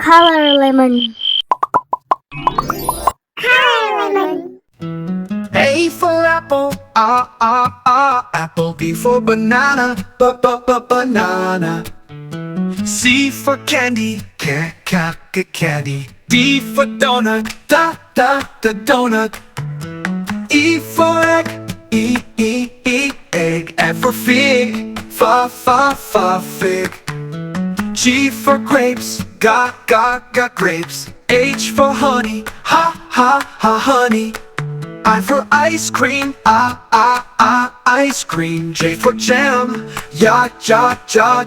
Color lemon. Color lemon. A for apple, apple. B for banana, banana. C for candy, candy. D for donut, donut. E for egg, egg. F for fig, fig. G for grapes, got grapes. H for honey, honey. I for ice cream, ice cream. J for jam,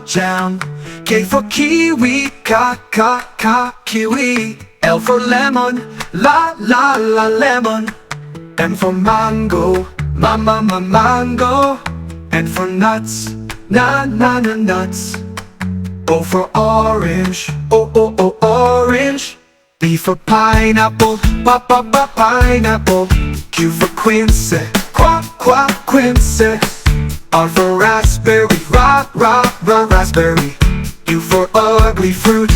jam. K for kiwi, kiwi. L for lemon, lemon. M for mango, mango. N for nuts, nuts. O for orange, orange. P for pineapple, pineapple. Q for quince, quince. R for raspberry, raspberry. U for ugly fruit,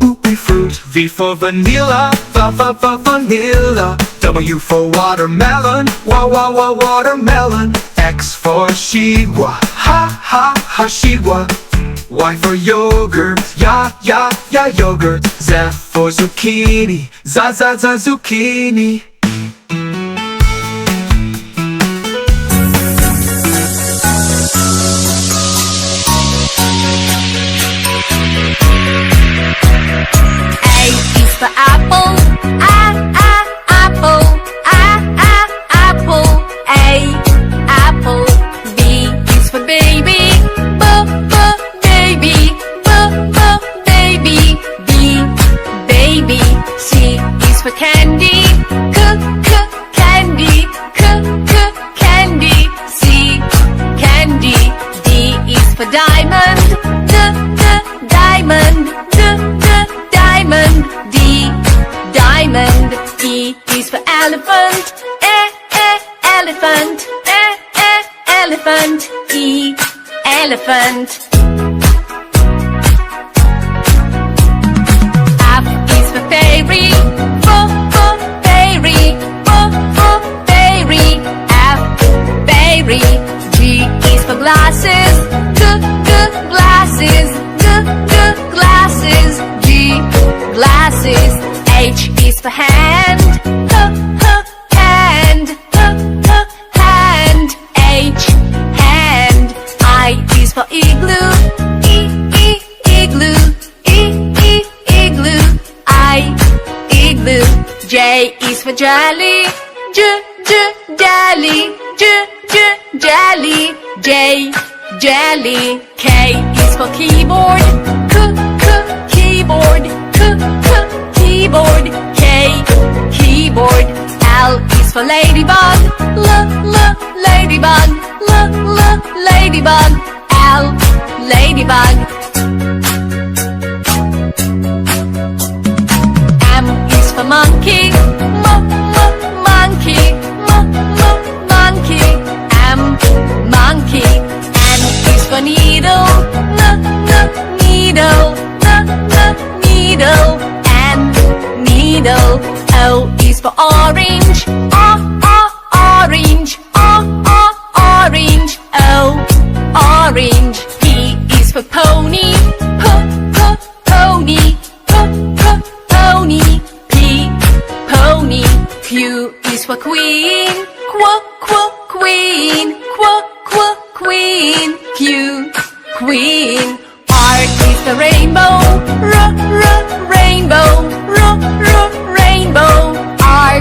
ugly fruit. V for vanilla, vanilla. W for watermelon, watermelon. X for shigwa, shigwa. Y for yogurt, yogurt. Z for zucchini, zucchini. A is for apple, apple, apple. A, apple. B is for baby, baby, baby. B, baby. C is for candy, candy, candy. C, candy. D is for diamond, diamond, diamond. D, diamond. E is for elephant, elephant, elephant. E, elephant. F is for fairy, fairy, fairy. F, fairy. G is for glasses, glasses, glasses. G, glasses. H is for hand, hand, hand. H, hand. I is for igloo, igloo, igloo. I, igloo. J is for jelly, jelly, jelly. J, jelly. K is for keyboard, keyboard, keyboard. K, keyboard. L is for ladybug, ladybug, ladybug. L, ladybug. M is for monkey, monkey, monkey. M, monkey. N is for needle, needle, needle. N, needle. O is for orange, orange, orange. O, orange. P is for pony, pony, pony. P, pony. Q is for queen, queen, queen. Q, queen. R is the rainbow, rainbow, rainbow. R,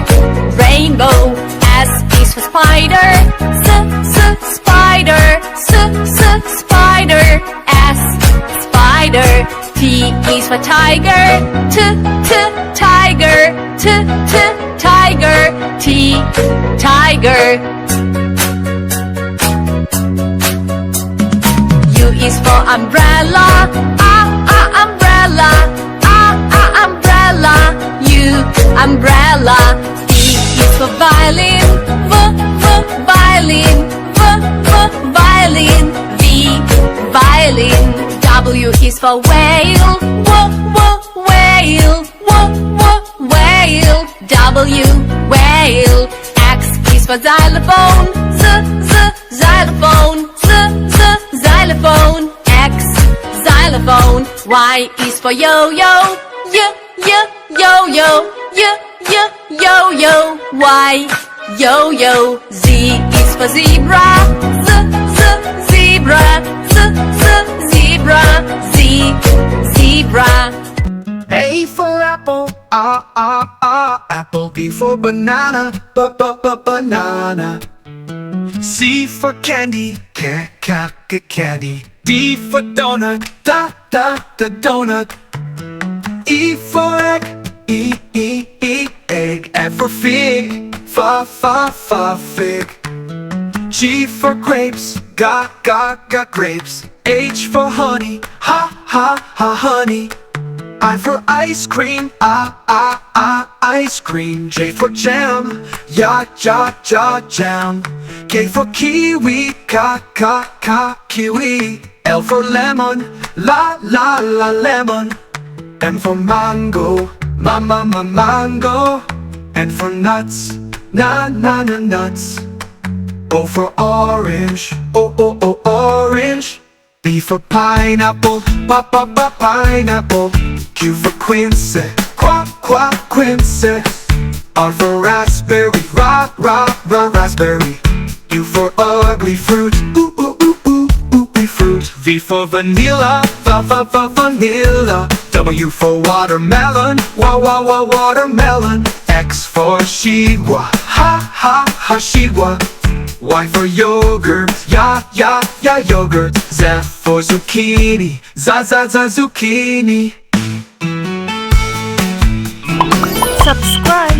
rainbow. S is for spider, spider, spider. S, spider. T is for tiger, tiger, tiger. T, tiger. U is for umbrella, umbrella, umbrella. U, umbrella. V is for violin, violin, violin. V, violin. W is for for whale, whale, whale. W, whale. X is for xylophone, xylophone, xylophone. X, xylophone. Y is for yo-yo, yo-yo, yo-yo. Y, yo-yo. Z is for zebra, zebra, zebra. Z, zebra. A for apple, apple. B for banana, banana. C for candy, candy. D for donut, donut. E for egg, egg. F for fig, fig. G for grapes, got grapes. H for honey, honey. I for ice cream, ice cream. J for jam, jam. K for kiwi, kiwi. L for lemon, la lemon. M for mango, mango. N for nuts, nuts. O for orange, orange. P for pineapple, pineapple. Q for quince, quince. R for raspberry, raspberry. U for ugly fruit, fruit. V for vanilla, vanilla. W for watermelon, watermelon. X for shigwa, shigwa. Y for yogurt, yogurt. Z for zucchini, zucchini. Subscribe